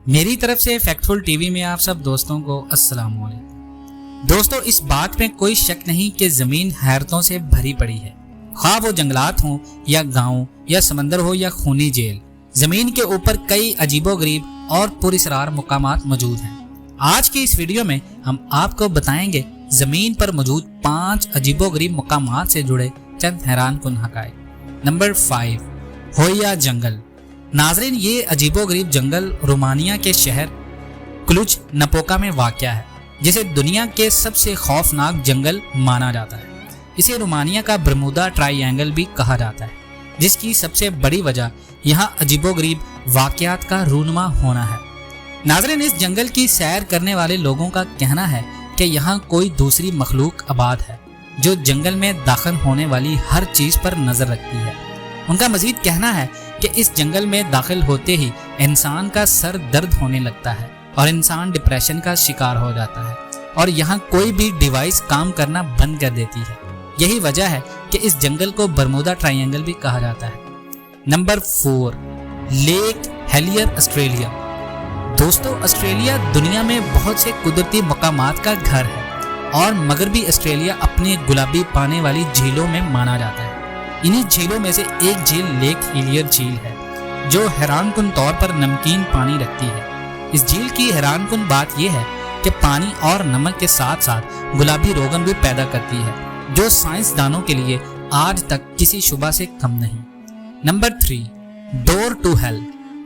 میری طرف سے فیکٹفل ٹی وی میں آپ سب دوستوں کو السلام علیکم۔ دوستوں، اس بات میں کوئی شک نہیں کہ زمین حیرتوں سے بھری پڑی ہے، خواہ وہ جنگلات ہوں یا گاؤں یا سمندر ہو یا خونی جیل، زمین کے اوپر کئی عجیب و غریب اور پراسرار مقامات موجود ہیں۔ آج کی اس ویڈیو میں ہم آپ کو بتائیں گے زمین پر موجود 5 عجیب و غریب مقامات سے جڑے چند حیران کن حقائق۔ نمبر 5، ہویا جنگل۔ ناظرین، یہ عجیب و غریب جنگل رومانیہ کے شہر کلوج نپوکا میں واقع ہے، جسے دنیا کے سب سے خوفناک جنگل مانا جاتا ہے۔ اسے رومانیہ کا برمودا ٹرائی اینگل بھی کہا جاتا ہے، جس کی سب سے بڑی وجہ یہاں عجیب و غریب واقعات کا رونما ہونا ہے۔ ناظرین، اس جنگل کی سیر کرنے والے لوگوں کا کہنا ہے کہ یہاں کوئی دوسری مخلوق آباد ہے جو جنگل میں داخل ہونے والی ہر چیز پر نظر رکھتی ہے۔ ان کا مزید کہنا ہے کہ اس جنگل میں داخل ہوتے ہی انسان کا سر درد ہونے لگتا ہے اور انسان ڈپریشن کا شکار ہو جاتا ہے، اور یہاں کوئی بھی ڈیوائس کام کرنا بند کر دیتی ہے۔ یہی وجہ ہے کہ اس جنگل کو برمودا ٹرائی اینگل بھی کہا جاتا ہے۔ Number 4، Lake Hillier, Australia. دوستو، آسٹریلیا دنیا میں بہت سے قدرتی مقامات کا گھر ہے، اور مغربی آسٹریلیا اپنی گلابی پانی والی جھیلوں میں مانا جاتا ہے۔ انہی جھیلوں میں سے ایک جھیل لیک ہیلیئر جھیل ہے، جو حیران کن طور پر نمکین پانی رکھتی ہے۔ اس جھیل کی حیران کن بات یہ ہے کہ پانی اور نمک کے ساتھ ساتھ گلابی روغن بھی پیدا کرتی ہے، جو سائنسدانوں کے لیے آج تک کسی شبہ سے کم نہیں۔ Number 3، door to hell.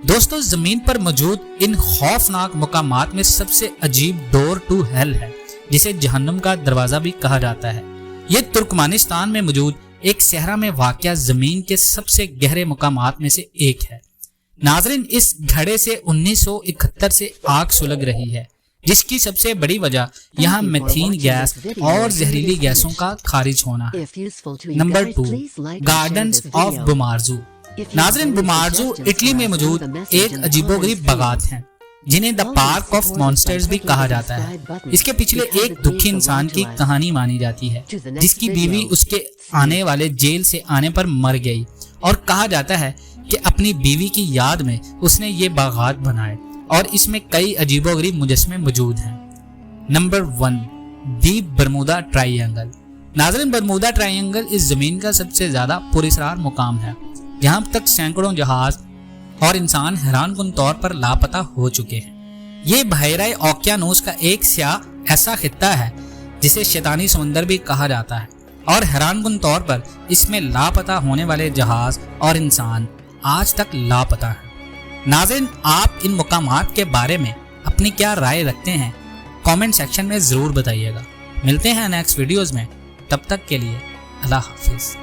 دوستو، زمین پر موجود ان خوفناک مقامات میں سب سے عجیب ڈور ٹو ہیل ہے، جسے جہنم کا دروازہ بھی کہا جاتا ہے۔ یہ ترکمانستان میں موجود ایک صحرا میں واقع زمین کے سب سے گہرے مقامات میں سے ایک ہے۔ ناظرین، اس گھڑے سے 1971 سے آگ سلگ رہی ہے، جس کی سب سے بڑی وجہ یہاں میتھین گیس اور زہریلی گیسوں کا خارج ہونا ہے۔ Number 2، Gardens of Bomarzo. ناظرین، بومارزو اٹلی میں موجود ایک عجیب و غریب باغات ہیں، جنہیں دا پارک آف مانسٹرز بھی کہا جاتا ہے۔ اس کے پچھلے ایک دکھی انسان کی کہانی مانی جاتی ہے، جس کی بیوی اس کے آنے والے جیل سے آنے پر مر گئی، اور کہا جاتا ہے کہ اپنی بیوی کی یاد میں اس نے یہ باغات بنائے، اور اس میں کئی عجیب و غریب مجسمے موجود ہیں۔ Number 1، deep Bermuda try angle. ناظرین، برمودا ٹرائی اینگل اس زمین کا سب سے زیادہ پراسرار مقام ہے، جہاں تک سینکڑوں جہاز اور انسان حیران کن طور پر لاپتہ ہو چکے ہیں۔ یہ بحیرہ اوقیانوس کا ایک سیاہ ایسا خطہ ہے جسے شیطانی سمندر بھی کہا جاتا ہے، اور حیران کن طور پر اس میں لاپتہ ہونے والے جہاز اور انسان آج تک لاپتہ ہیں۔ ناظرین، آپ ان مقامات کے بارے میں اپنی کیا رائے رکھتے ہیں؟ کامنٹ سیکشن میں ضرور بتائیے گا۔ ملتے ہیں نیکسٹ ویڈیوز میں، تب تک کے لیے اللہ حافظ۔